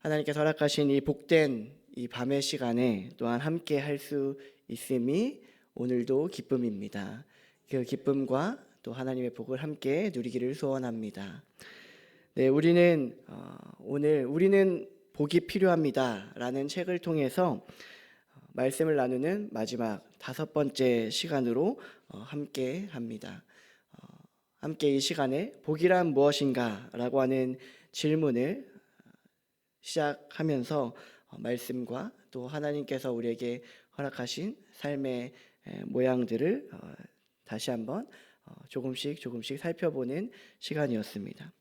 하나님께서 허락하신 이 복된 이 밤의 시간에 또한 함께 할 수 있음이 오늘도 기쁨입니다. 그 기쁨과 또 하나님의 복을 함께 누리기를 소원합니다. 네, 우리는 복이 필요합니다라는 책을 통해서 말씀을 나누는 마지막 5번째 시간으로 함께 합니다. 함께 이 시간에 복이란 무엇인가라고 하는 질문을 시작하면서 말씀과 또 하나님께서 우리에게 허락하신 삶의 모양들을 다시 한번 조금씩 살펴보는 시간이었습니다.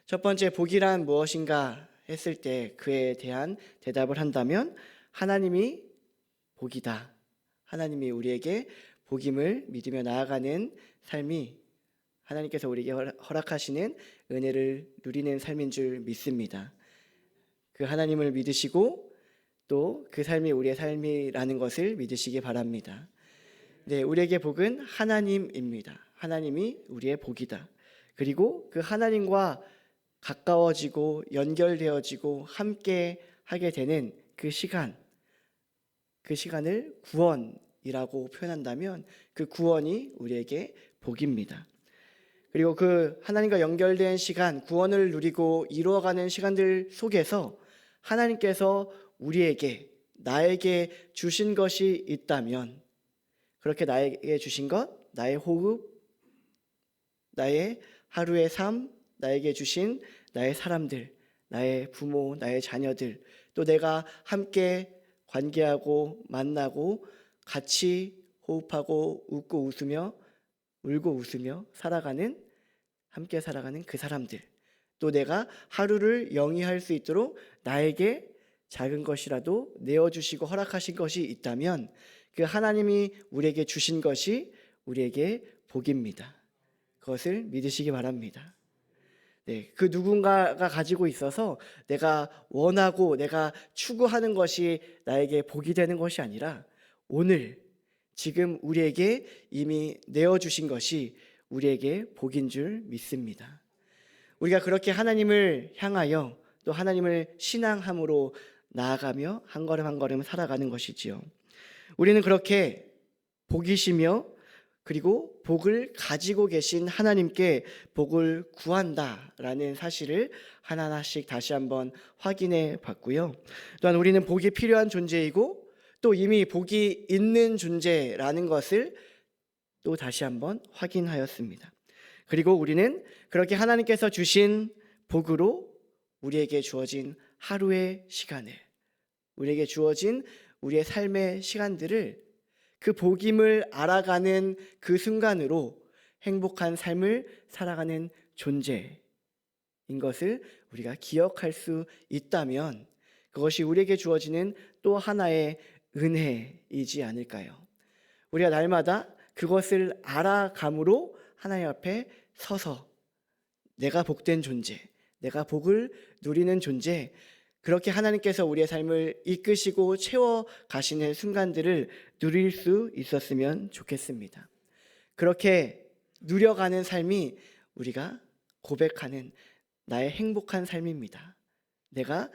첫 번째, 복이란 무엇인가 했을 때 그에 대한 대답을 한다면 하나님이 복이다. 하나님이 우리에게 복임을 믿으며 나아가는 삶이 하나님께서 우리에게 허락하시는 은혜를 누리는 삶인 줄 믿습니다. 그 하나님을 믿으시고 또 그 삶이 우리의 삶이라는 것을 믿으시기 바랍니다. 네, 우리에게 복은 하나님입니다. 하나님이 우리의 복이다. 그리고 그 하나님과 가까워지고 연결되어지고 함께 하게 되는 그 시간을 구원이라고 표현한다면 그 구원이 우리에게 복입니다. 그리고 그 하나님과 연결된 시간, 구원을 누리고 이루어가는 시간들 속에서 하나님께서 나에게 주신 것이 있다면, 그렇게 나에게 주신 것, 나의 호흡, 나의 하루의 삶, 나에게 주신 나의 사람들, 나의 부모, 나의 자녀들, 또 내가 함께 관계하고 만나고 같이 호흡하고 웃고 웃으며 울고 웃으며 함께 살아가는 그 사람들, 또 내가 하루를 영위할 수 있도록 나에게 작은 것이라도 내어주시고 허락하신 것이 있다면 그 하나님이 우리에게 주신 것이 우리에게 복입니다. 그것을 믿으시기 바랍니다. 네, 그 누군가가 가지고 있어서 내가 원하고 내가 추구하는 것이 나에게 복이 되는 것이 아니라 오늘 지금 우리에게 이미 내어주신 것이 우리에게 복인 줄 믿습니다. 우리가 그렇게 하나님을 향하여 또 하나님을 신앙함으로 나아가며 한 걸음 한 걸음 살아가는 것이지요. 우리는 그렇게 복이시며 그리고 복을 가지고 계신 하나님께 복을 구한다라는 사실을 하나하나씩 다시 한번 확인해 봤고요. 또한 우리는 복이 필요한 존재이고 또 이미 복이 있는 존재라는 것을 또 다시 한번 확인하였습니다. 그리고 우리는 그렇게 하나님께서 주신 복으로 우리에게 주어진 하루의 시간을, 우리에게 주어진 우리의 삶의 시간들을 그 복임을 알아가는 그 순간으로 행복한 삶을 살아가는 존재인 것을 우리가 기억할 수 있다면 그것이 우리에게 주어지는 또 하나의 은혜이지 않을까요? 우리가 날마다 그것을 알아감으로 하나님 앞에 서서 내가 복된 존재, 내가 복을 누리는 존재, 그렇게 하나님께서 우리의 삶을 이끄시고 채워 가시는 순간들을 누릴 수 있었으면 좋겠습니다. 그렇게 누려가는 삶이 우리가 고백하는 나의 행복한 삶입니다. 내가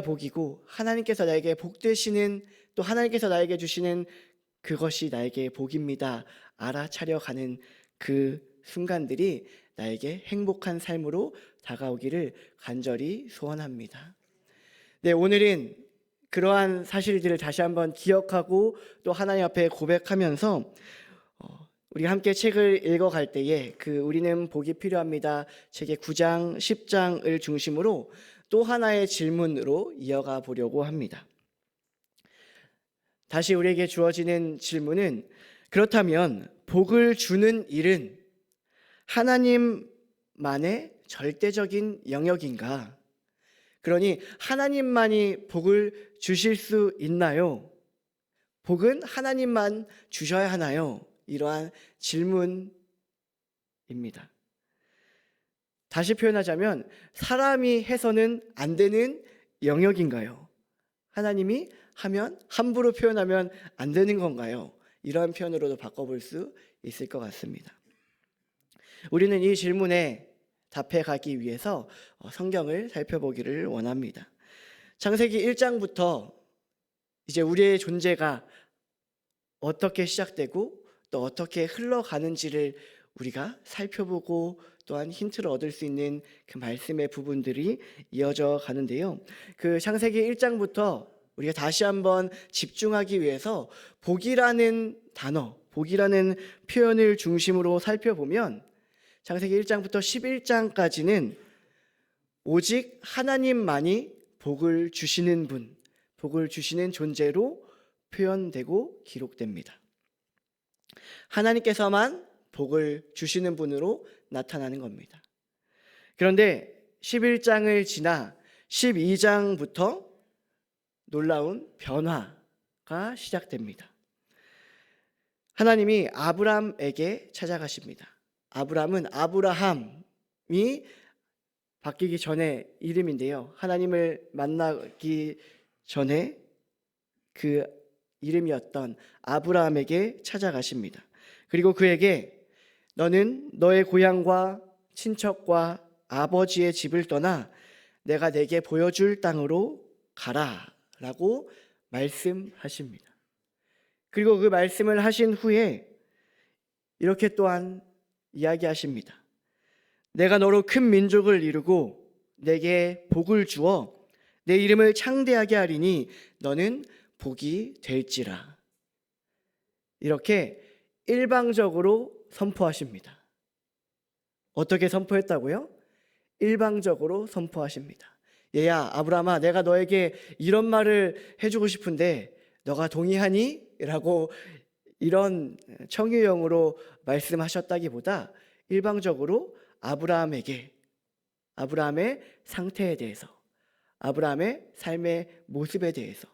복이고 하나님께서 나에게 복 되시는, 또 하나님께서 나에게 주시는 그것이 나에게 복입니다. 알아차려가는 그 순간들이 나에게 행복한 삶으로 다가오기를 간절히 소원합니다. 네, 오늘은 그러한 사실들을 다시 한번 기억하고 또 하나님 앞에 고백하면서 우리가 함께 책을 읽어갈 때에 그 우리는 복이 필요합니다 책의 9장, 10장을 중심으로 또 하나의 질문으로 이어가 보려고 합니다. 다시 우리에게 주어지는 질문은, 그렇다면 복을 주는 일은 하나님만의 절대적인 영역인가? 그러니 하나님만이 복을 주실 수 있나요? 복은 하나님만 주셔야 하나요? 이러한 질문입니다. 다시 표현하자면 사람이 해서는 안 되는 영역인가요? 하나님이 하면, 함부로 표현하면 안 되는 건가요? 이러한 표현으로도 바꿔볼 수 있을 것 같습니다. 우리는 이 질문에 답해 가기 위해서 성경을 살펴보기를 원합니다. 창세기 1장부터 이제 우리의 존재가 어떻게 시작되고 또 어떻게 흘러가는지를 우리가 살펴보고 또한 힌트를 얻을 수 있는 그 말씀의 부분들이 이어져 가는데요. 그 창세기 1장부터 우리가 다시 한번 집중하기 위해서 복이라는 단어, 복이라는 표현을 중심으로 살펴보면 창세기 1장부터 11장까지는 오직 하나님만이 복을 주시는 분, 복을 주시는 존재로 표현되고 기록됩니다. 하나님께서만 복을 주시는 분으로 나타나는 겁니다. 그런데 11장을 지나 12장부터 놀라운 변화가 시작됩니다. 하나님이 아브람에게 찾아가십니다. 아브람은 아브라함이 바뀌기 전에 이름인데요. 하나님을 만나기 전에 그 이름이었던 아브라함에게 찾아가십니다. 그리고 그에게 너는 너의 고향과 친척과 아버지의 집을 떠나 내가 내게 보여줄 땅으로 가라 라고 말씀하십니다. 그리고 그 말씀을 하신 후에 이렇게 또한 이야기하십니다. 내가 너로 큰 민족을 이루고 내게 복을 주어 내 이름을 창대하게 하리니 너는 복이 될지라. 이렇게 일방적으로 선포하십니다. 어떻게 선포했다고요? 일방적으로 선포하십니다. 얘야 아브라함아, 내가 너에게 이런 말을 해주고 싶은데 너가 동의하니? 라고 이런 청유형으로 말씀하셨다기보다 일방적으로 아브라함에게, 아브라함의 상태에 대해서, 아브라함의 삶의 모습에 대해서,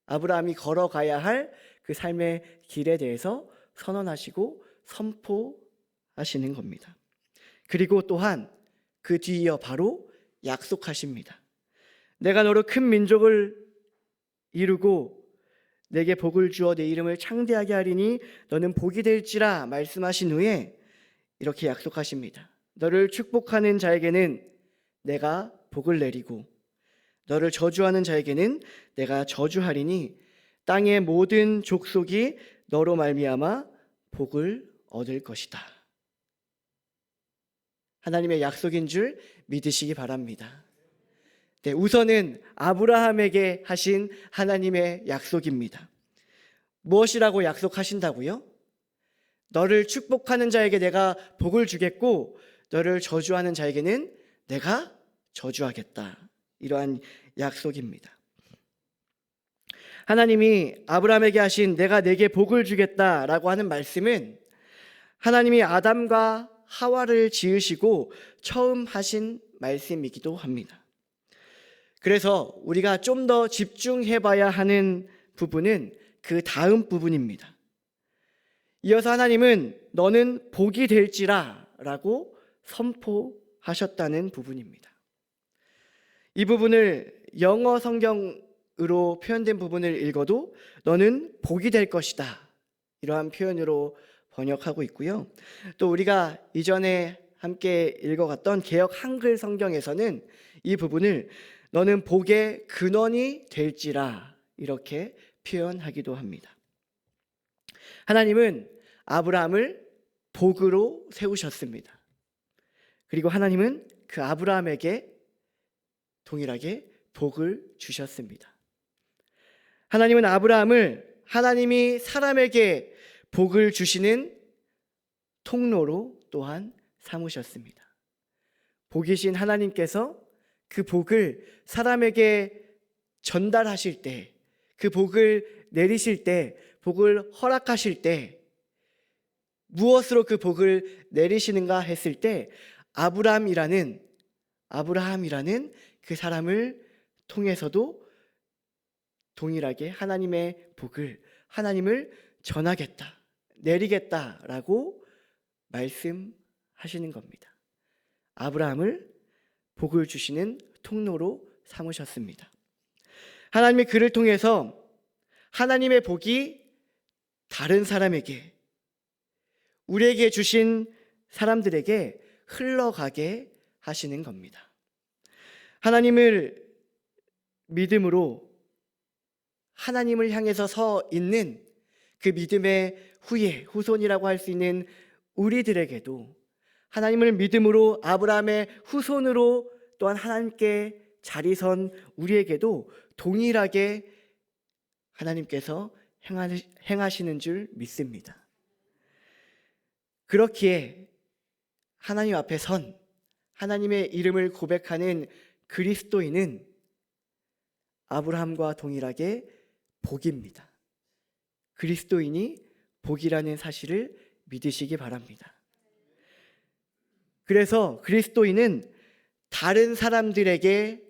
아브라함이 걸어가야 할 그 삶의 길에 대해서 선언하시고 선포하시는 겁니다. 그리고 또한 그 뒤이어 바로 약속하십니다. 내가 너로 큰 민족을 이루고 내게 복을 주어 내 이름을 창대하게 하리니 너는 복이 될지라 말씀하신 후에 이렇게 약속하십니다. 너를 축복하는 자에게는 내가 복을 내리고 너를 저주하는 자에게는 내가 저주하리니 땅의 모든 족속이 너로 말미암아 복을 얻을 것이다. 하나님의 약속인 줄 믿으시기 바랍니다. 네, 우선은 아브라함에게 하신 하나님의 약속입니다. 무엇이라고 약속하신다고요? 너를 축복하는 자에게 내가 복을 주겠고 너를 저주하는 자에게는 내가 저주하겠다. 이러한 약속입니다. 하나님이 아브라함에게 하신 내가 내게 복을 주겠다라고 하는 말씀은 하나님이 아담과 하와를 지으시고 처음 하신 말씀이기도 합니다. 그래서 우리가 좀 더 집중해 봐야 하는 부분은 그 다음 부분입니다. 이어서 하나님은 너는 복이 될지라 라고 선포하셨다는 부분입니다. 이 부분을 영어 성경으로 표현된 부분을 읽어도 너는 복이 될 것이다. 이러한 표현으로 번역하고 있고요. 또 우리가 이전에 함께 읽어갔던 개역 한글 성경에서는 이 부분을 너는 복의 근원이 될지라 이렇게 표현하기도 합니다. 하나님은 아브라함을 복으로 세우셨습니다. 그리고 하나님은 그 아브라함에게 동일하게 복을 주셨습니다. 하나님은 아브라함을 하나님이 사람에게 복을 주시는 통로로 또한 삼으셨습니다. 복이신 하나님께서 그 복을 사람에게 전달하실 때, 그 복을 내리실 때, 복을 허락하실 때 무엇으로 그 복을 내리시는가 했을 때 아브라함이라는 그 사람을 통해서도 동일하게 하나님의 복을, 하나님을 전하겠다, 내리겠다라고 말씀하시는 겁니다. 아브라함을 복을 주시는 통로로 삼으셨습니다. 하나님이 그를 통해서 하나님의 복이 다른 사람에게, 우리에게 주신 사람들에게 흘러가게 하시는 겁니다. 하나님을 믿음으로 하나님을 향해서 서 있는 그 믿음의 후손이라고 할 수 있는 우리들에게도, 하나님을 믿음으로 아브라함의 후손으로 또한 하나님께 자리선 우리에게도 동일하게 하나님께서 행하시는 줄 믿습니다. 그렇기에 하나님 앞에 선 하나님의 이름을 고백하는 그리스도인은 아브라함과 동일하게 복입니다. 그리스도인이 복이라는 사실을 믿으시기 바랍니다. 그래서 그리스도인은 다른 사람들에게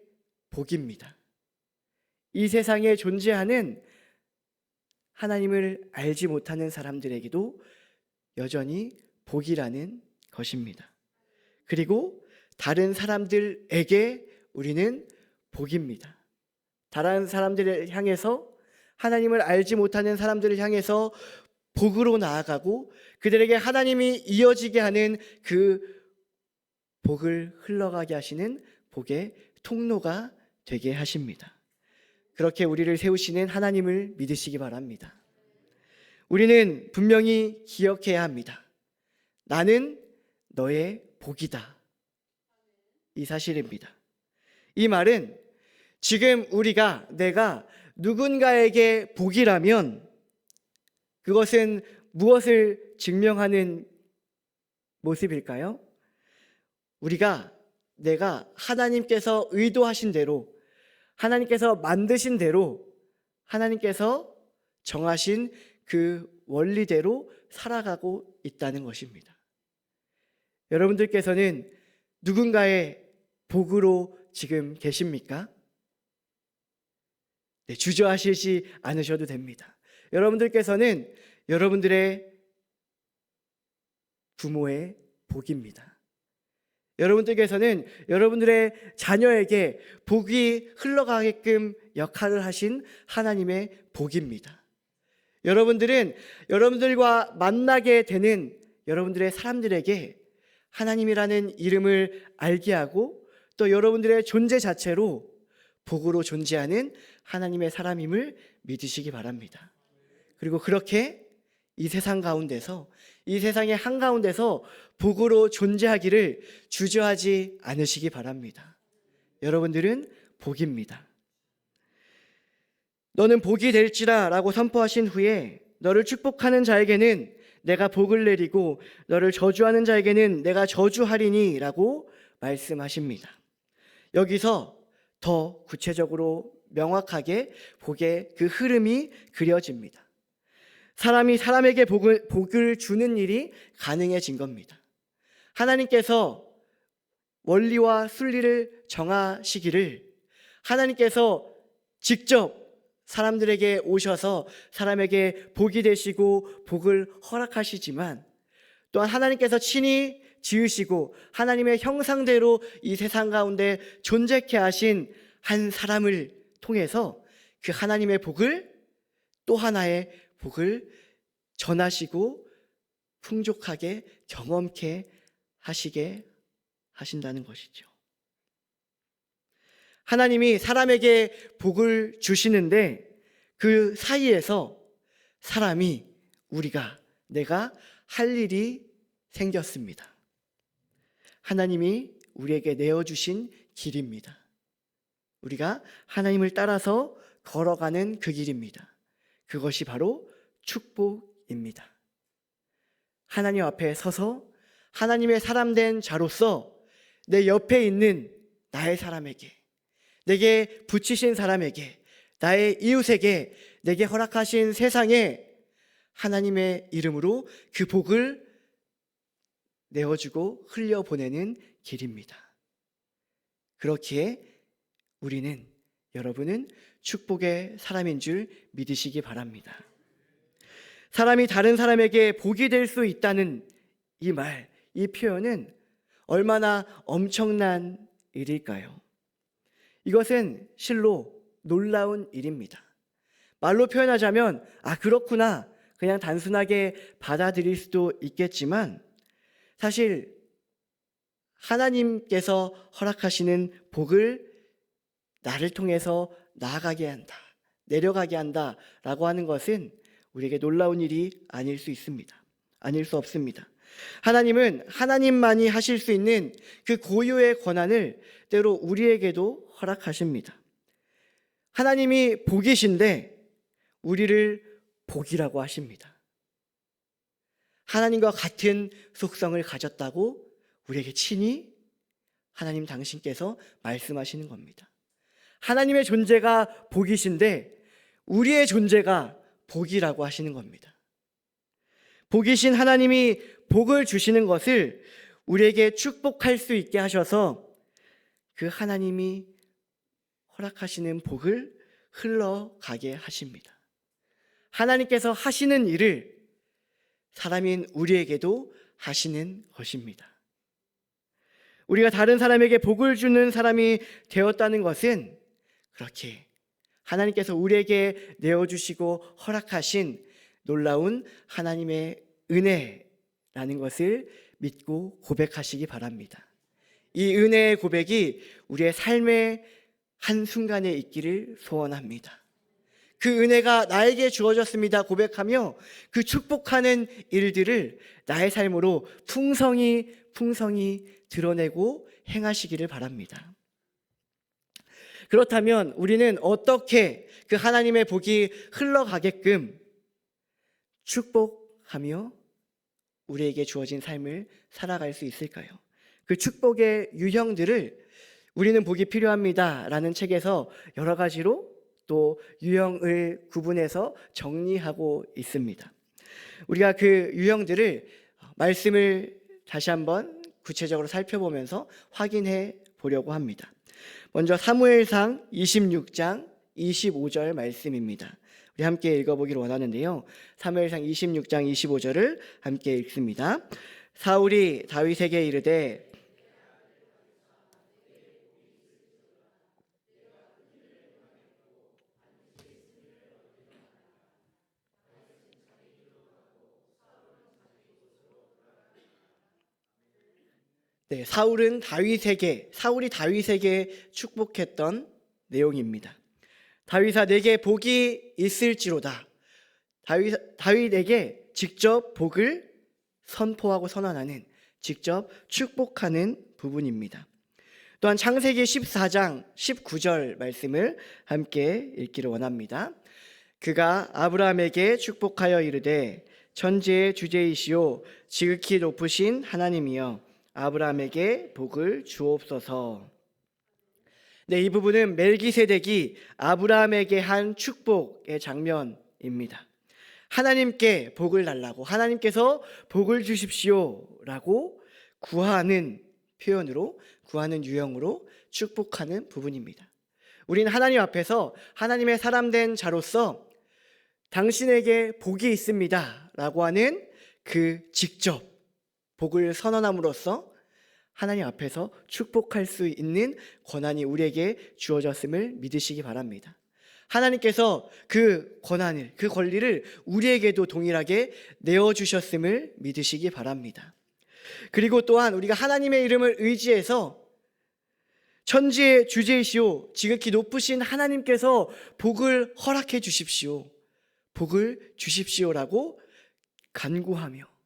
복입니다. 이 세상에 존재하는 하나님을 알지 못하는 사람들에게도 여전히 복이라는 것입니다. 그리고 다른 사람들에게 우리는 복입니다. 다른 사람들을 향해서, 하나님을 알지 못하는 사람들을 향해서 복으로 나아가고 그들에게 하나님이 이어지게 하는 그 복을 흘러가게 하시는 복의 통로가 되게 하십니다. 그렇게 우리를 세우시는 하나님을 믿으시기 바랍니다. 우리는 분명히 기억해야 합니다. 나는 너의 복이다. 이 사실입니다. 이 말은 지금 내가 누군가에게 복이라면 그것은 무엇을 증명하는 모습일까요? 내가 하나님께서 의도하신 대로, 하나님께서 만드신 대로, 하나님께서 정하신 그 원리대로 살아가고 있다는 것입니다. 여러분들께서는 누군가의 복으로 지금 계십니까? 네, 주저하시지 않으셔도 됩니다. 여러분들께서는 여러분들의 부모의 복입니다. 여러분들께서는 여러분들의 자녀에게 복이 흘러가게끔 역할을 하신 하나님의 복입니다. 여러분들은 여러분들과 만나게 되는 여러분들의 사람들에게 하나님이라는 이름을 알게 하고 또 여러분들의 존재 자체로 복으로 존재하는 하나님의 사람임을 믿으시기 바랍니다. 그리고 그렇게 이 세상 가운데서, 이 세상의 한가운데서 복으로 존재하기를 주저하지 않으시기 바랍니다. 여러분들은 복입니다. 너는 복이 될지라 라고 선포하신 후에 너를 축복하는 자에게는 내가 복을 내리고 너를 저주하는 자에게는 내가 저주하리니 라고 말씀하십니다. 여기서 더 구체적으로 명확하게 복의 그 흐름이 그려집니다. 사람이 사람에게 복을 주는 일이 가능해진 겁니다. 하나님께서 원리와 순리를 정하시기를, 하나님께서 직접 사람들에게 오셔서 사람에게 복이 되시고 복을 허락하시지만, 또한 하나님께서 친히 지으시고 하나님의 형상대로 이 세상 가운데 존재케 하신 한 사람을 통해서 그 하나님의 복을, 또 하나의 복을 전하시고 풍족하게 경험케 하시게 하신다는 것이죠. 하나님이 사람에게 복을 주시는데 그 사이에서 내가 할 일이 생겼습니다. 하나님이 우리에게 내어주신 길입니다. 우리가 하나님을 따라서 걸어가는 그 길입니다. 그것이 바로 축복입니다. 하나님 앞에 서서 하나님의 사람된 자로서 내 옆에 있는 나의 사람에게, 내게 붙이신 사람에게, 나의 이웃에게, 내게 허락하신 세상에 하나님의 이름으로 그 복을 내어주고 흘려보내는 길입니다. 그렇기에 여러분은 축복의 사람인 줄 믿으시기 바랍니다. 사람이 다른 사람에게 복이 될 수 있다는 이 표현은 얼마나 엄청난 일일까요? 이것은 실로 놀라운 일입니다. 말로 표현하자면 그렇구나, 그냥 단순하게 받아들일 수도 있겠지만, 사실 하나님께서 허락하시는 복을 나를 통해서 나아가게 한다, 내려가게 한다라고 하는 것은 우리에게 놀라운 일이 아닐 수 있습니다. 아닐 수 없습니다. 하나님은 하나님만이 하실 수 있는 그 고유의 권한을 때로 우리에게도 허락하십니다. 하나님이 복이신데 우리를 복이라고 하십니다. 하나님과 같은 속성을 가졌다고 우리에게 친히 하나님 당신께서 말씀하시는 겁니다. 하나님의 존재가 복이신데 우리의 존재가 복이라고 하시는 겁니다. 복이신 하나님이 복을 주시는 것을 우리에게 축복할 수 있게 하셔서 그 하나님이 허락하시는 복을 흘러가게 하십니다. 하나님께서 하시는 일을 사람인 우리에게도 하시는 것입니다. 우리가 다른 사람에게 복을 주는 사람이 되었다는 것은 그렇게 하나님께서 우리에게 내어주시고 허락하신 놀라운 하나님의 은혜라는 것을 믿고 고백하시기 바랍니다. 이 은혜의 고백이 우리의 삶의 한순간에 있기를 소원합니다. 그 은혜가 나에게 주어졌습니다 고백하며 그 축복하는 일들을 나의 삶으로 풍성히 드러내고 행하시기를 바랍니다. 그렇다면 우리는 어떻게 그 하나님의 복이 흘러가게끔 축복하며 우리에게 주어진 삶을 살아갈 수 있을까요? 그 축복의 유형들을 우리는 복이 필요합니다 라는 책에서 여러 가지로 또 유형을 구분해서 정리하고 있습니다. 우리가 그 유형들을 말씀을 다시 한번 구체적으로 살펴보면서 확인해 보려고 합니다. 먼저 사무엘상 26장 25절 말씀입니다. 우리 함께 읽어보기를 원하는데요. 사무엘상 26장 25절을 함께 읽습니다. 사울이 다윗에게 이르되 사울이 다윗에게 축복했던 내용입니다. 다윗아 내게 복이 있을지로다. 다윗에게 직접 복을 선포하고 선언하는, 직접 축복하는 부분입니다. 또한 창세기 14장 19절 말씀을 함께 읽기를 원합니다. 그가 아브라함에게 축복하여 이르되 천지의 주제이시오 지극히 높으신 하나님이여 아브라함에게 복을 주옵소서. 이 부분은 멜기세덱이 아브라함에게 한 축복의 장면입니다. 하나님께 복을 달라고, 하나님께서 복을 주십시오라고 구하는 표현으로, 구하는 유형으로 축복하는 부분입니다. 우리는 하나님 앞에서 하나님의 사람된 자로서 당신에게 복이 있습니다 라고 하는 그 직접 복을 선언함으로써 하나님 앞에서 축복할 수 있는 권한이 우리에게 주어졌음을 믿으시기 바랍니다. 하나님께서 그 권한을, 그 권리를 우리에게도 동일하게 내어주셨음을 믿으시기 바랍니다. 그리고 또한 우리가 하나님의 이름을 의지해서 천지의 주제이시오 지극히 높으신 하나님께서 복을 허락해 주십시오, 복을 주십시오라고 간구하며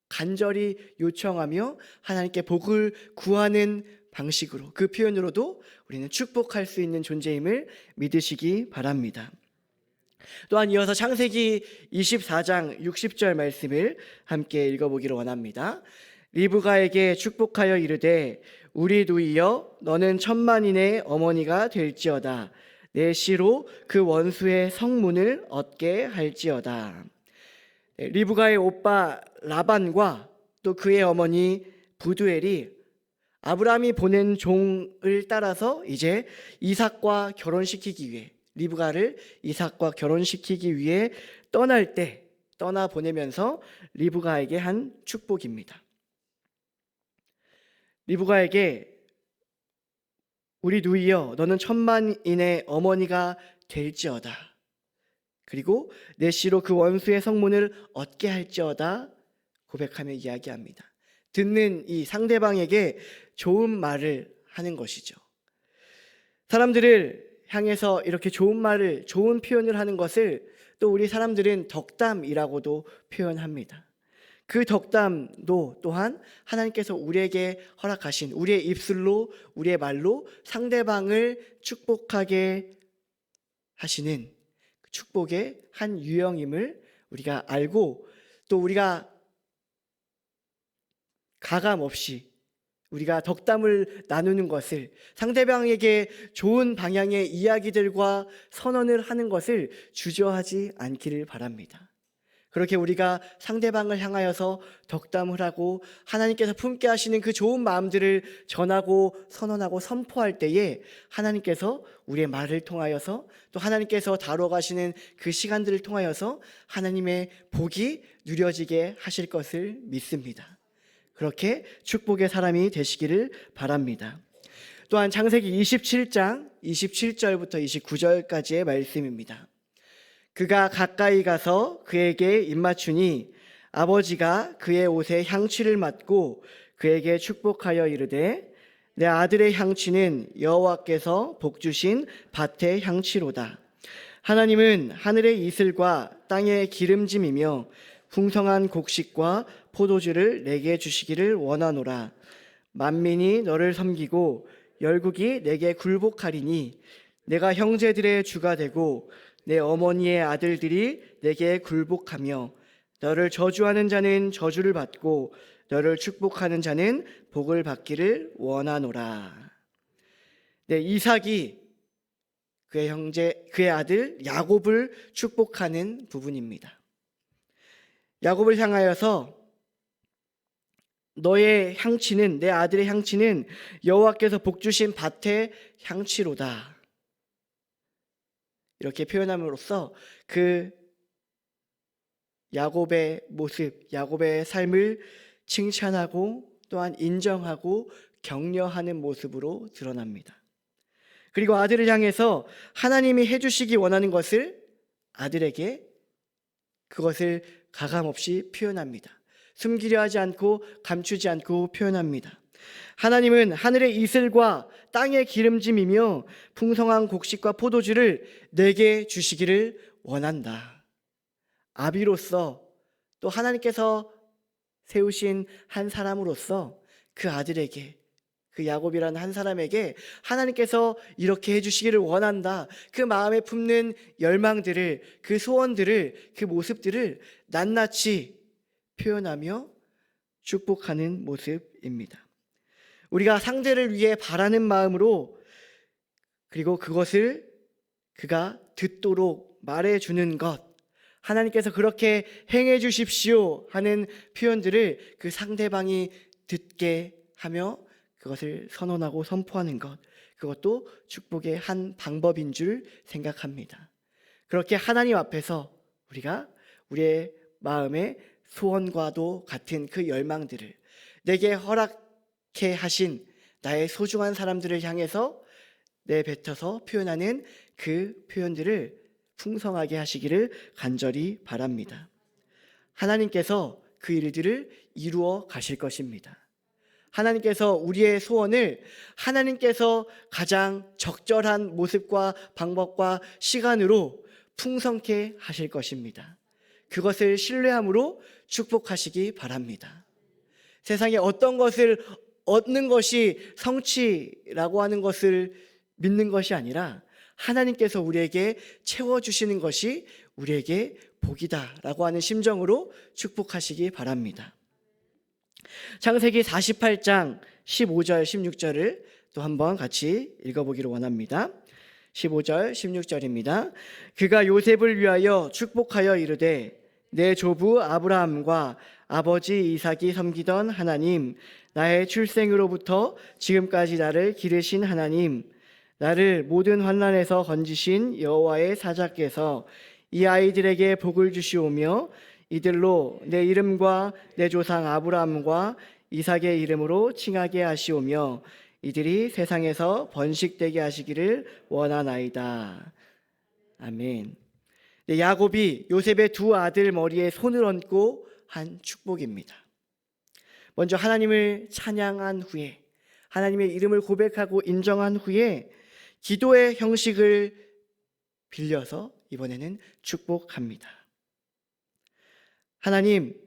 간절히 요청하며 하나님께 복을 구하는 방식으로, 그 표현으로도 우리는 축복할 수 있는 존재임을 믿으시기 바랍니다. 또한 이어서 창세기 24장 60절 말씀을 함께 읽어보기를 원합니다. 리브가에게 축복하여 이르되 우리 누이여 너는 천만인의 어머니가 될지어다. 내 씨로 그 원수의 성문을 얻게 할지어다. 리브가의 오빠 라반과 또 그의 어머니 부두엘이 아브라함이 보낸 종을 따라서 이제 이삭과 결혼시키기 위해, 리브가를 이삭과 결혼시키기 위해 떠날 때 떠나 보내면서 리브가에게 한 축복입니다. 리브가에게 우리 누이여 너는 천만인의 어머니가 될지어다. 그리고 내 씨로 그 원수의 성문을 얻게 할지어다 고백하며 이야기합니다. 듣는 이 상대방에게 좋은 말을 하는 것이죠. 사람들을 향해서 이렇게 좋은 말을, 좋은 표현을 하는 것을 또 우리 사람들은 덕담이라고도 표현합니다. 그 덕담도 또한 하나님께서 우리에게 허락하신, 우리의 입술로, 우리의 말로 상대방을 축복하게 하시는 축복의 한 유형임을 우리가 알고, 또 우리가 가감 없이 우리가 덕담을 나누는 것을, 상대방에게 좋은 방향의 이야기들과 선언을 하는 것을 주저하지 않기를 바랍니다. 그렇게 우리가 상대방을 향하여서 덕담을 하고 하나님께서 품게 하시는 그 좋은 마음들을 전하고 선언하고 선포할 때에 하나님께서 우리의 말을 통하여서, 또 하나님께서 다뤄가시는 그 시간들을 통하여서 하나님의 복이 누려지게 하실 것을 믿습니다. 그렇게 축복의 사람이 되시기를 바랍니다. 또한 창세기 27장 27절부터 29절까지의 말씀입니다. 그가 가까이 가서 그에게 입맞추니 아버지가 그의 옷에 향취를 맡고 그에게 축복하여 이르되 내 아들의 향취는 여호와께서 복주신 밭의 향취로다. 하나님은 하늘의 이슬과 땅의 기름짐이며 풍성한 곡식과 포도주를 내게 주시기를 원하노라. 만민이 너를 섬기고 열국이 내게 굴복하리니 내가 형제들의 주가 되고 내 어머니의 아들들이 내게 굴복하며 너를 저주하는 자는 저주를 받고 너를 축복하는 자는 복을 받기를 원하노라. 네, 이삭이 그의 형제, 그의 아들 야곱을 축복하는 부분입니다. 야곱을 향하여서 너의 향취는, 내 아들의 향취는 여호와께서 복주신 밭의 향취로다. 이렇게 표현함으로써 그 야곱의 모습, 야곱의 삶을 칭찬하고 또한 인정하고 격려하는 모습으로 드러납니다. 그리고 아들을 향해서 하나님이 해주시기 원하는 것을 아들에게 그것을 가감없이 표현합니다. 숨기려 하지 않고 감추지 않고 표현합니다. 하나님은 하늘의 이슬과 땅의 기름짐이며 풍성한 곡식과 포도주를 내게 주시기를 원한다. 아비로서, 또 하나님께서 세우신 한 사람으로서 그 아들에게, 그 야곱이라는 한 사람에게 하나님께서 이렇게 해주시기를 원한다. 그 마음에 품는 열망들을, 그 소원들을, 그 모습들을 낱낱이 표현하며 축복하는 모습입니다. 우리가 상대를 위해 바라는 마음으로, 그리고 그것을 그가 듣도록 말해주는 것, 하나님께서 그렇게 행해 주십시오 하는 표현들을 그 상대방이 듣게 하며 그것을 선언하고 선포하는 것, 그것도 축복의 한 방법인 줄 생각합니다. 그렇게 하나님 앞에서 우리가 우리의 마음의 소원과도 같은 그 열망들을, 내게 허락해 하신 나의 소중한 사람들을 향해서 내뱉어서 표현하는 그 표현들을 풍성하게 하시기를 간절히 바랍니다. 하나님께서 그 일들을 이루어 가실 것입니다. 하나님께서 우리의 소원을 하나님께서 가장 적절한 모습과 방법과 시간으로 풍성케 하실 것입니다. 그것을 신뢰함으로 축복하시기 바랍니다. 세상에 어떤 것을 얻는 것이 성취라고 하는 것을 믿는 것이 아니라 하나님께서 우리에게 채워주시는 것이 우리에게 복이다라고 하는 심정으로 축복하시기 바랍니다. 창세기 48장 15절 16절을 또 한번 같이 읽어보기를 원합니다. 15절 16절입니다. 그가 요셉을 위하여 축복하여 이르되 내 조부 아브라함과 아버지 이삭이 섬기던 하나님, 나의 출생으로부터 지금까지 나를 기르신 하나님, 나를 모든 환난에서 건지신 여호와의 사자께서 이 아이들에게 복을 주시오며 이들로 내 이름과 내 조상 아브라함과 이삭의 이름으로 칭하게 하시오며 이들이 세상에서 번식되게 하시기를 원하나이다. 아멘. 야곱이 요셉의 두 아들 머리에 손을 얹고 한 축복입니다. 먼저 하나님을 찬양한 후에, 하나님의 이름을 고백하고 인정한 후에 기도의 형식을 빌려서 이번에는 축복합니다. 하나님,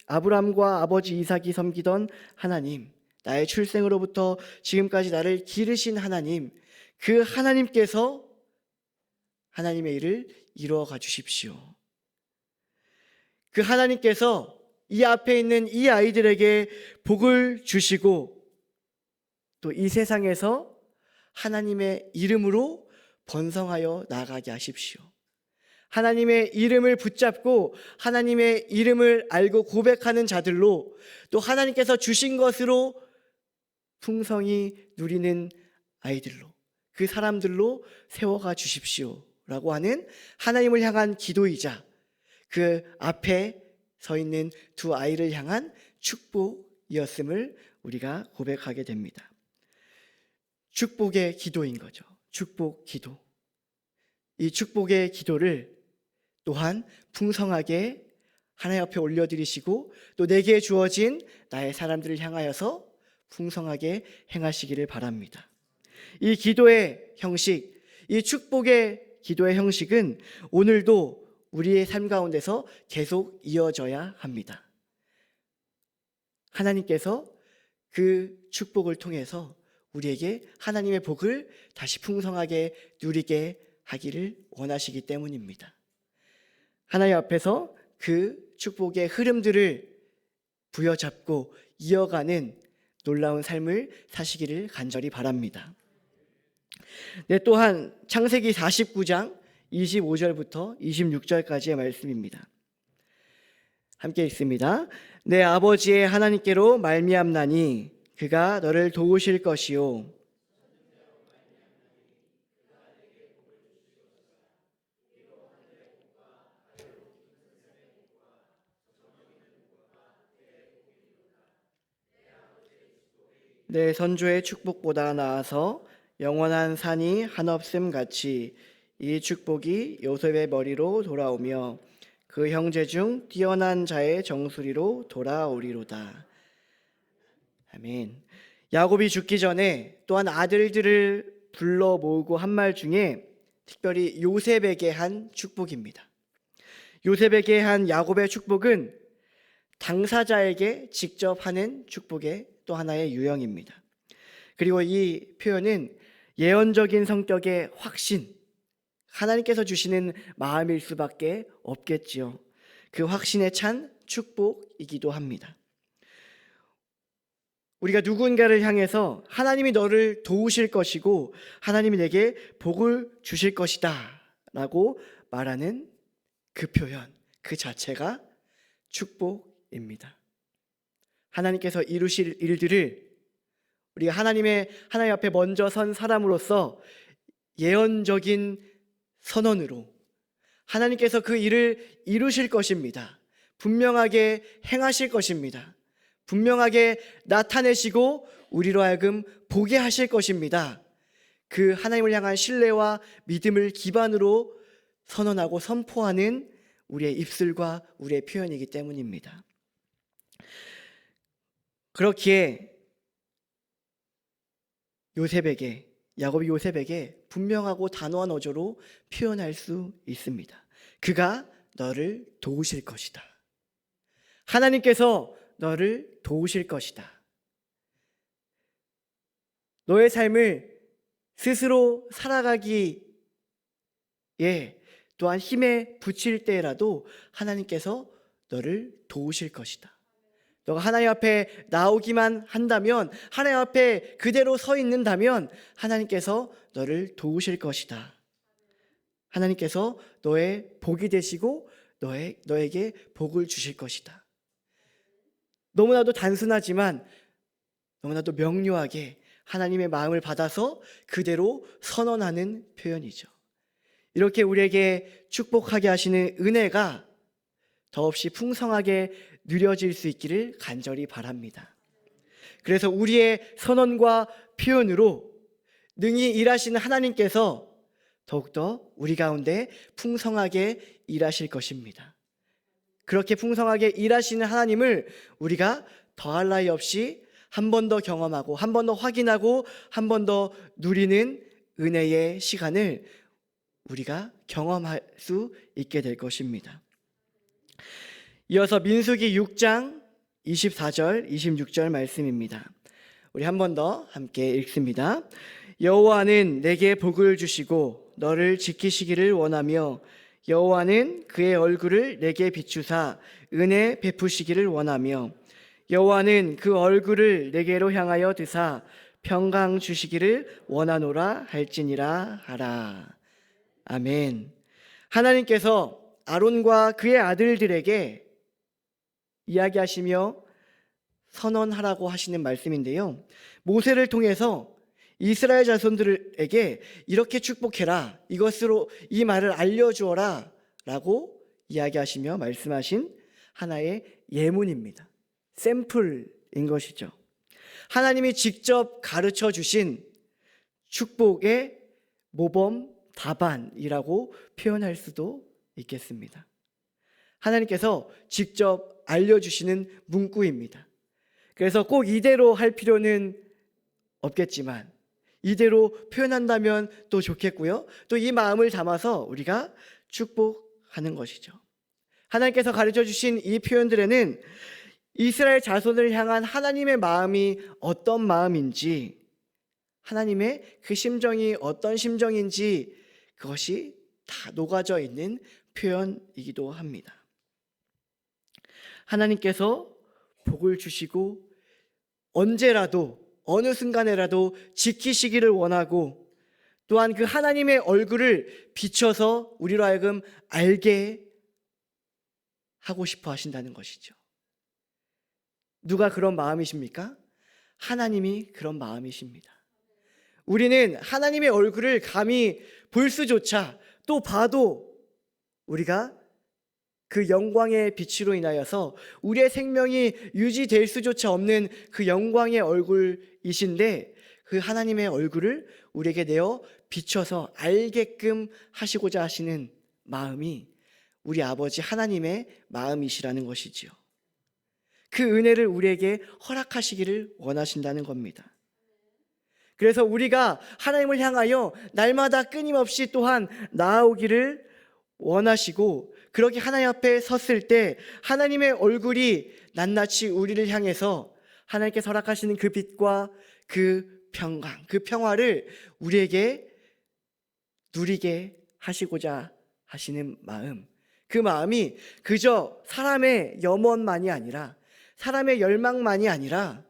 아브람과 아버지 이삭이 섬기던 하나님, 나의 출생으로부터 지금까지 나를 기르신 하나님, 그 하나님께서 하나님의 일을 이루어가 주십시오. 그 하나님께서 이 앞에 있는 이 아이들에게 복을 주시고 또 이 세상에서 하나님의 이름으로 번성하여 나아가게 하십시오. 하나님의 이름을 붙잡고 하나님의 이름을 알고 고백하는 자들로, 또 하나님께서 주신 것으로 풍성히 누리는 아이들로, 그 사람들로 세워가 주십시오 라고 하는 하나님을 향한 기도이자 그 앞에 서 있는 두 아이를 향한 축복이었음을 우리가 고백하게 됩니다. 축복의 기도인 거죠. 축복 기도. 이 축복의 기도를 또한 풍성하게 하나님 앞에 올려드리시고 또 내게 주어진 나의 사람들을 향하여서 풍성하게 행하시기를 바랍니다. 이 기도의 형식, 이 축복의 기도의 형식은 오늘도 우리의 삶 가운데서 계속 이어져야 합니다. 하나님께서 그 축복을 통해서 우리에게 하나님의 복을 다시 풍성하게 누리게 하기를 원하시기 때문입니다. 하나님 앞에서 그 축복의 흐름들을 부여잡고 이어가는 놀라운 삶을 사시기를 간절히 바랍니다. 네, 또한 창세기 49장 25절부터 26절까지의 말씀입니다. 함께 읽습니다. 내 아버지의 하나님께로 말미암나니 그가 너를 도우실 것이요 내 선조의 축복보다 나아서 영원한 산이 한없음 같이 이 축복이 요셉의 머리로 돌아오며 그 형제 중 뛰어난 자의 정수리로 돌아오리로다. 아멘. 야곱이 죽기 전에 또한 아들들을 불러 모으고 한 말 중에 특별히 요셉에게 한 축복입니다. 요셉에게 한 야곱의 축복은 당사자에게 직접 하는 축복의 또 하나의 유형입니다. 그리고 이 표현은 예언적인 성격의 확신, 하나님께서 주시는 마음일 수밖에 없겠지요. 그 확신에 찬 축복이기도 합니다. 우리가 누군가를 향해서 하나님이 너를 도우실 것이고 하나님이 내게 복을 주실 것이다 라고 말하는 그 표현, 그 자체가 축복입니다. 하나님께서 이루실 일들을 우리가 하나님 앞에 먼저 선 사람으로서 예언적인 선언으로 하나님께서 그 일을 이루실 것입니다. 분명하게 행하실 것입니다. 분명하게 나타내시고 우리로 하여금 보게 하실 것입니다. 그 하나님을 향한 신뢰와 믿음을 기반으로 선언하고 선포하는 우리의 입술과 우리의 표현이기 때문입니다. 그렇기에 야곱이 요셉에게 분명하고 단호한 어조로 표현할 수 있습니다. 그가 너를 도우실 것이다. 하나님께서 너를 도우실 것이다. 너의 삶을 스스로 살아가기에 또한 힘에 부칠 때라도 하나님께서 너를 도우실 것이다. 너가 하나님 앞에 나오기만 한다면, 하나님 앞에 그대로 서 있는다면 하나님께서 너를 도우실 것이다. 하나님께서 너의 복이 되시고 너에게 복을 주실 것이다. 너무나도 단순하지만 너무나도 명료하게 하나님의 마음을 받아서 그대로 선언하는 표현이죠. 이렇게 우리에게 축복하게 하시는 은혜가 더없이 풍성하게 누려질 수 있기를 간절히 바랍니다. 그래서 우리의 선언과 표현으로 능히 일하시는 하나님께서 더욱더 우리 가운데 풍성하게 일하실 것입니다. 그렇게 풍성하게 일하시는 하나님을 우리가 더할 나위 없이 한 번 더 경험하고 한 번 더 확인하고 한 번 더 누리는 은혜의 시간을 우리가 경험할 수 있게 될 것입니다. 이어서 민수기 6장 24절, 26절 말씀입니다. 우리 한 번 더 함께 읽습니다. 여호와는 내게 복을 주시고 너를 지키시기를 원하며 여호와는 그의 얼굴을 내게 비추사 은혜 베푸시기를 원하며 여호와는 그 얼굴을 내게로 향하여 드사 평강 주시기를 원하노라 할지니라 하라. 아멘. 하나님께서 아론과 그의 아들들에게 이야기하시며 선언하라고 하시는 말씀인데요. 모세를 통해서 이스라엘 자손들에게 이렇게 축복해라, 이것으로 이 말을 알려주어라 라고 이야기하시며 말씀하신 하나의 예문입니다. 샘플인 것이죠. 하나님이 직접 가르쳐 주신 축복의 모범 답안이라고 표현할 수도 있겠습니다. 하나님께서 직접 알려주시는 문구입니다. 그래서 꼭 이대로 할 필요는 없겠지만 이대로 표현한다면 또 좋겠고요. 또 이 마음을 담아서 우리가 축복하는 것이죠. 하나님께서 가르쳐 주신 이 표현들에는 이스라엘 자손을 향한 하나님의 마음이 어떤 마음인지, 하나님의 그 심정이 어떤 심정인지 그것이 다 녹아져 있는 표현이기도 합니다. 하나님께서 복을 주시고 언제라도 어느 순간에라도 지키시기를 원하고 또한 그 하나님의 얼굴을 비춰서 우리로 하여금 알게 하고 싶어 하신다는 것이죠. 누가 그런 마음이십니까? 하나님이 그런 마음이십니다. 우리는 하나님의 얼굴을 감히 볼 수조차 또 봐도 우리가 그 영광의 빛으로 인하여서 우리의 생명이 유지될 수조차 없는 그 영광의 얼굴이신데 그 하나님의 얼굴을 우리에게 내어 비춰서 알게끔 하시고자 하시는 마음이 우리 아버지 하나님의 마음이시라는 것이지요. 그 은혜를 우리에게 허락하시기를 원하신다는 겁니다. 그래서 우리가 하나님을 향하여 날마다 끊임없이 또한 나아오기를 원하시고 그렇게 하나님 앞에 섰을 때 하나님의 얼굴이 낱낱이 우리를 향해서 하나님께서 허락하시는 그 빛과 그 평강, 그 평화를 우리에게 누리게 하시고자 하시는 마음, 그 마음이 그저 사람의 염원만이 아니라 사람의 열망만이 아니라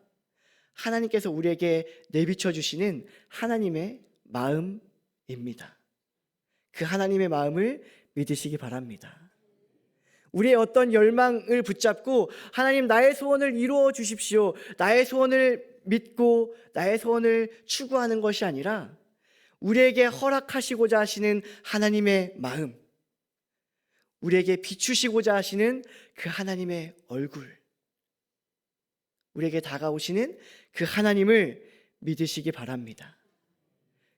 하나님께서 우리에게 내비쳐 주시는 하나님의 마음입니다. 그 하나님의 마음을 믿으시기 바랍니다. 우리의 어떤 열망을 붙잡고 하나님 나의 소원을 이루어 주십시오, 나의 소원을 믿고 나의 소원을 추구하는 것이 아니라 우리에게 허락하시고자 하시는 하나님의 마음, 우리에게 비추시고자 하시는 그 하나님의 얼굴, 우리에게 다가오시는 그 하나님을 믿으시기 바랍니다.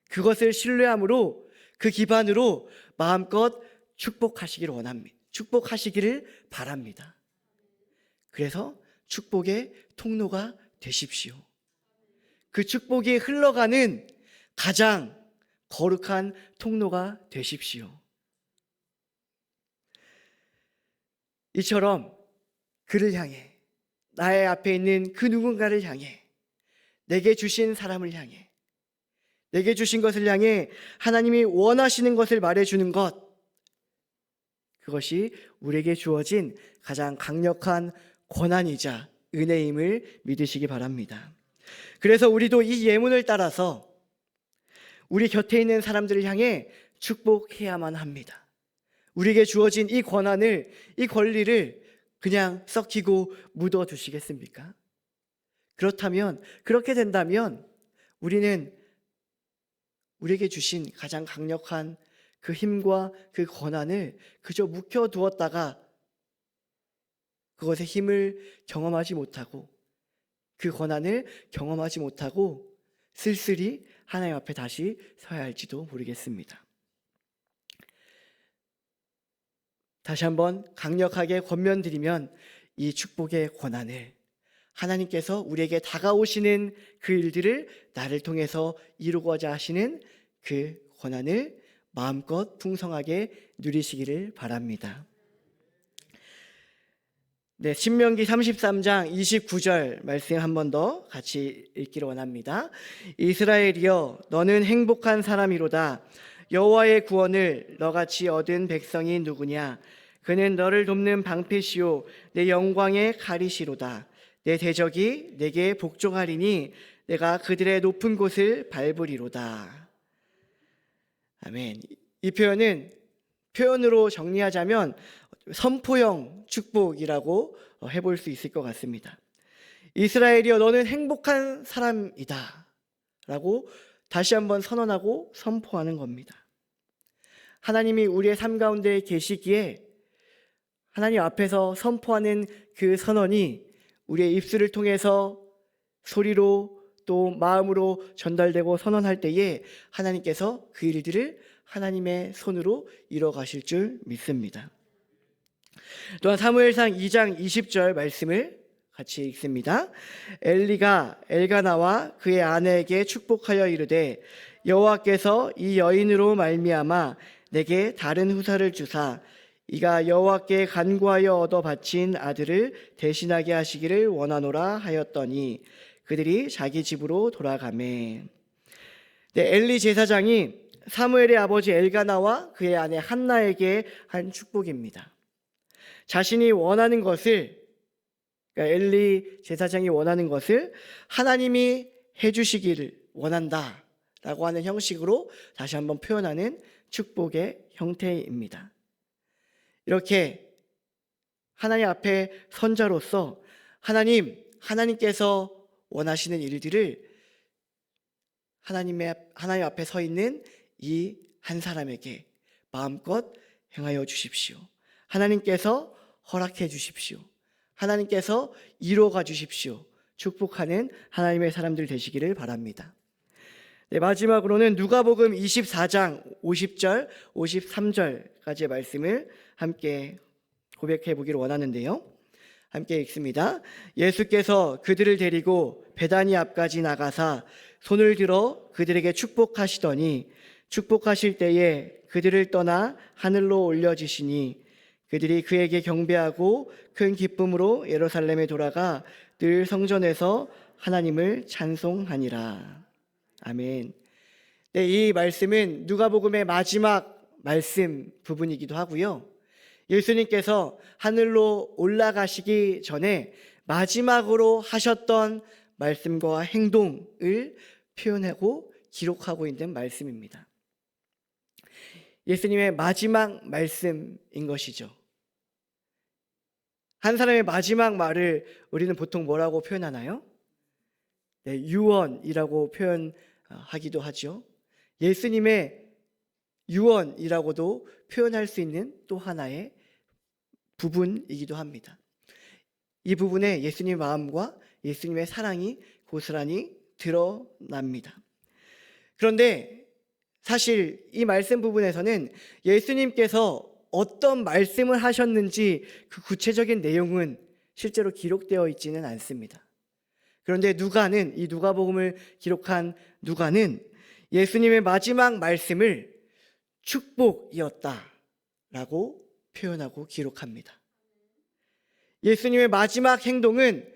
그것을 신뢰함으로 그 기반으로 마음껏 축복하시기를 원합니다. 축복하시기를 바랍니다. 그래서 축복의 통로가 되십시오. 그 축복이 흘러가는 가장 거룩한 통로가 되십시오. 이처럼 그를 향해, 나의 앞에 있는 그 누군가를 향해, 내게 주신 사람을 향해, 내게 주신 것을 향해 하나님이 원하시는 것을 말해주는 것, 그것이 우리에게 주어진 가장 강력한 권한이자 은혜임을 믿으시기 바랍니다. 그래서 우리도 이 예문을 따라서 우리 곁에 있는 사람들을 향해 축복해야만 합니다. 우리에게 주어진 이 권한을, 이 권리를 그냥 썩히고 묻어두시겠습니까? 그렇다면, 그렇게 된다면 우리는 우리에게 주신 가장 강력한 그 힘과 그 권한을 그저 묵혀두었다가 그것의 힘을 경험하지 못하고 그 권한을 경험하지 못하고 쓸쓸히 하나님 앞에 다시 서야 할지도 모르겠습니다. 다시 한번 강력하게 권면드리면 이 축복의 권한을 하나님께서 우리에게 다가오시는 그 일들을 나를 통해서 이루고자 하시는 그 권한을 마음껏 풍성하게 누리시기를 바랍니다. 네, 신명기 33장 29절 말씀 한 번 더 같이 읽기를 원합니다. 이스라엘이여 너는 행복한 사람이로다. 여호와의 구원을 너같이 얻은 백성이 누구냐? 그는 너를 돕는 방패시요 내 영광의 가리시로다. 내 대적이 내게 복종하리니 내가 그들의 높은 곳을 밟으리로다. 아멘. 이 표현으로 정리하자면 선포형 축복이라고 해볼 수 있을 것 같습니다. 이스라엘이여 너는 행복한 사람이다 라고 다시 한번 선언하고 선포하는 겁니다. 하나님이 우리의 삶 가운데 계시기에 하나님 앞에서 선포하는 그 선언이 우리의 입술을 통해서 소리로 또 마음으로 전달되고 선언할 때에 하나님께서 그 일들을 하나님의 손으로 이뤄 가실 줄 믿습니다. 또한 사무엘상 2장 20절 말씀을 같이 읽습니다. 엘리가 엘가나와 그의 아내에게 축복하여 이르되 여호와께서 이 여인으로 말미암아 내게 다른 후사를 주사 이가 여호와께 간구하여 얻어 바친 아들을 대신하게 하시기를 원하노라 하였더니 그들이 자기 집으로 돌아가매. 네, 엘리 제사장이 사무엘의 아버지 엘가나와 그의 아내 한나에게 한 축복입니다. 자신이 원하는 것을, 그러니까 엘리 제사장이 원하는 것을 하나님이 해주시기를 원한다 라고 하는 형식으로 다시 한번 표현하는 축복의 형태입니다. 이렇게 하나님 앞에 선자로서 하나님께서 원하시는 일들을 하나님 앞에 서 있는 이 한 사람에게 마음껏 행하여 주십시오. 하나님께서 허락해 주십시오. 하나님께서 이루어가 주십시오. 축복하는 하나님의 사람들 되시기를 바랍니다. 네, 마지막으로는 누가복음 24장 50절, 53절까지의 말씀을 함께 고백해 보기를 원하는데요. 함께 읽습니다. 예수께서 그들을 데리고 베다니 앞까지 나가사 손을 들어 그들에게 축복하시더니 축복하실 때에 그들을 떠나 하늘로 올려지시니 그들이 그에게 경배하고 큰 기쁨으로 예루살렘에 돌아가 늘 성전에서 하나님을 찬송하니라. 아멘. 네, 이 말씀은 누가복음의 마지막 말씀 부분이기도 하고요. 예수님께서 하늘로 올라가시기 전에 마지막으로 하셨던 말씀과 행동을 표현하고 기록하고 있는 말씀입니다. 예수님의 마지막 말씀인 것이죠. 한 사람의 마지막 말을 우리는 보통 뭐라고 표현하나요? 네, 유언이라고 표현하기도 하죠. 예수님의 유언이라고도 표현할 수 있는 또 하나의 부분이기도 합니다. 이 부분에 예수님의 마음과 예수님의 사랑이 고스란히 드러납니다. 그런데 사실 이 말씀 부분에서는 예수님께서 어떤 말씀을 하셨는지 그 구체적인 내용은 실제로 기록되어 있지는 않습니다. 그런데 이 누가복음을 기록한 누가는 예수님의 마지막 말씀을 축복이었다라고 표현하고 기록합니다. 예수님의 마지막 행동은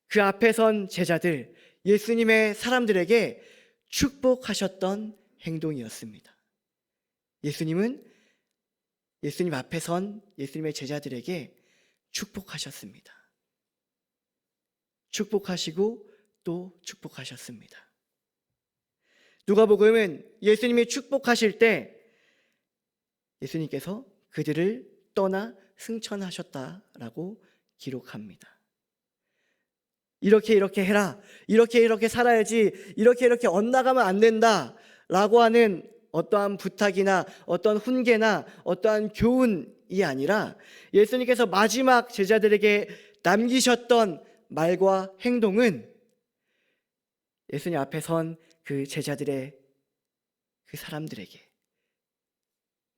그 앞에 선 제자들, 예수님의 사람들에게 축복하셨던 행동이었습니다. 예수님 앞에 선 예수님의 제자들에게 축복하셨습니다. 축복하시고 또 축복하셨습니다. 누가복음은 예수님이 축복하실 때 예수님께서 그들을 떠나 승천하셨다라고 기록합니다. 이렇게 해라, 이렇게 살아야지, 이렇게 엇나가면 안 된다 라고 하는 어떠한 부탁이나 어떠한 훈계나 어떠한 교훈이 아니라 예수님께서 마지막 제자들에게 남기셨던 말과 행동은 예수님 앞에 선 그 제자들의 그 사람들에게,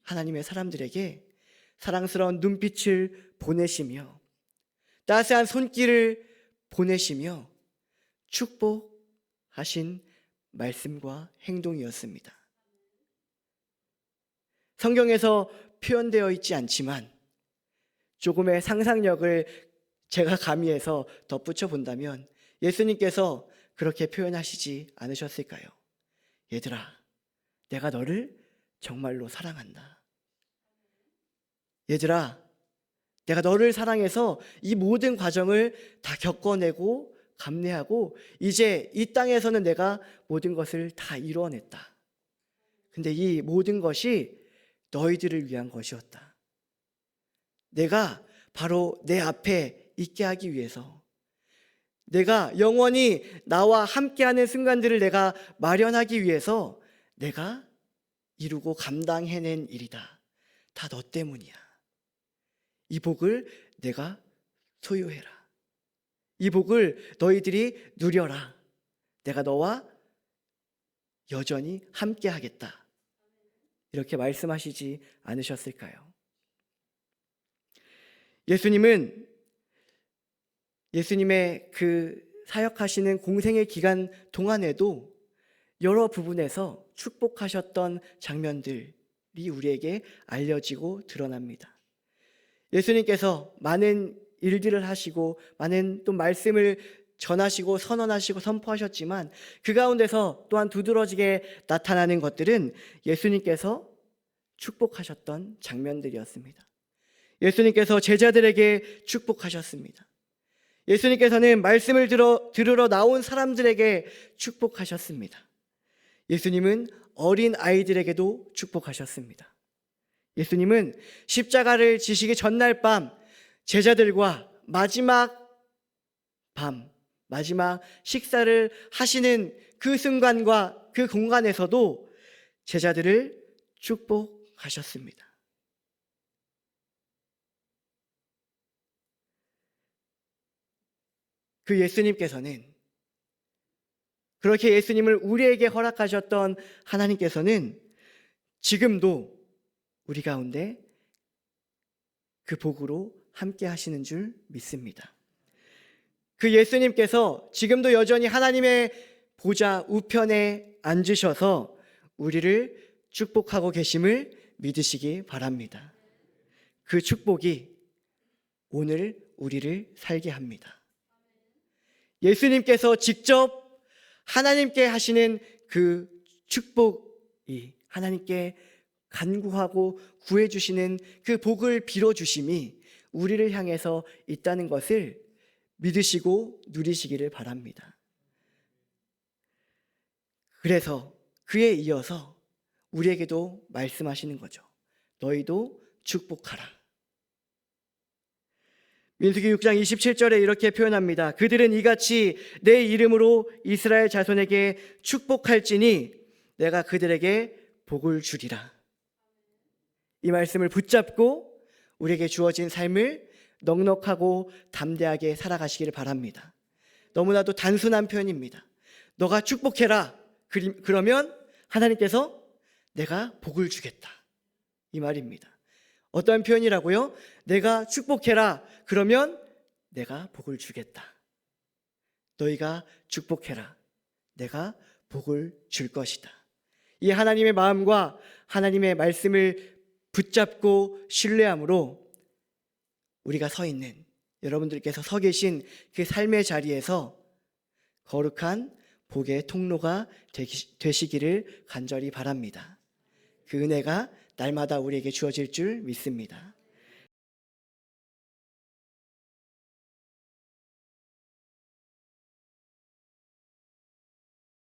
하나님의 사람들에게 사랑스러운 눈빛을 보내시며 따스한 손길을 보내시며 축복하신 말씀과 행동이었습니다. 성경에서 표현되어 있지 않지만 조금의 상상력을 제가 가미해서 덧붙여 본다면 예수님께서 그렇게 표현하시지 않으셨을까요? 얘들아, 내가 너를 정말로 사랑한다. 얘들아, 내가 너를 사랑해서 이 모든 과정을 다 겪어내고 감내하고 이제 이 땅에서는 내가 모든 것을 다 이루어냈다. 근데 이 모든 것이 너희들을 위한 것이었다. 내가 바로 내 앞에 있게 하기 위해서, 내가 영원히 나와 함께하는 순간들을 내가 마련하기 위해서 내가 이루고 감당해낸 일이다. 다 너 때문이야. 이 복을 내가 소유해라. 이 복을 너희들이 누려라. 내가 너와 여전히 함께하겠다. 이렇게 말씀하시지 않으셨을까요? 예수님의 그 사역하시는 공생의 기간 동안에도 여러 부분에서 축복하셨던 장면들이 우리에게 알려지고 드러납니다. 예수님께서 많은 일들을 하시고 많은 또 말씀을 전하시고 선언하시고 선포하셨지만 그 가운데서 또한 두드러지게 나타나는 것들은 예수님께서 축복하셨던 장면들이었습니다. 예수님께서 제자들에게 축복하셨습니다. 예수님께서는 말씀을 들으러 나온 사람들에게 축복하셨습니다. 예수님은 어린 아이들에게도 축복하셨습니다. 예수님은 십자가를 지시기 전날 밤 제자들과 마지막 식사를 하시는 그 순간과 그 공간에서도 제자들을 축복하셨습니다. 그 예수님께서는, 그렇게 예수님을 우리에게 허락하셨던 하나님께서는 지금도 우리 가운데 그 복으로 함께 하시는 줄 믿습니다. 그 예수님께서 지금도 여전히 하나님의 보좌 우편에 앉으셔서 우리를 축복하고 계심을 믿으시기 바랍니다. 그 축복이 오늘 우리를 살게 합니다. 예수님께서 직접 하나님께 하시는 그 축복이, 하나님께 간구하고 구해주시는 그 복을 빌어주심이 우리를 향해서 있다는 것을 믿으시고 누리시기를 바랍니다. 그래서 그에 이어서 우리에게도 말씀하시는 거죠. 너희도 축복하라. 민수기 6장 27절에 이렇게 표현합니다. 그들은 이같이 내 이름으로 이스라엘 자손에게 축복할지니 내가 그들에게 복을 주리라. 이 말씀을 붙잡고 우리에게 주어진 삶을 넉넉하고 담대하게 살아가시기를 바랍니다. 너무나도 단순한 표현입니다. 너가 축복해라. 그러면 하나님께서 내가 복을 주겠다. 이 말입니다. 어떠한 표현이라고요? 내가 축복해라. 그러면 내가 복을 주겠다. 너희가 축복해라. 내가 복을 줄 것이다. 이 하나님의 마음과 하나님의 말씀을 붙잡고 신뢰함으로 우리가 서 있는, 여러분들께서 서 계신 그 삶의 자리에서 거룩한 복의 통로가 되시기를 간절히 바랍니다. 그 은혜가 날마다 우리에게 주어질 줄 믿습니다.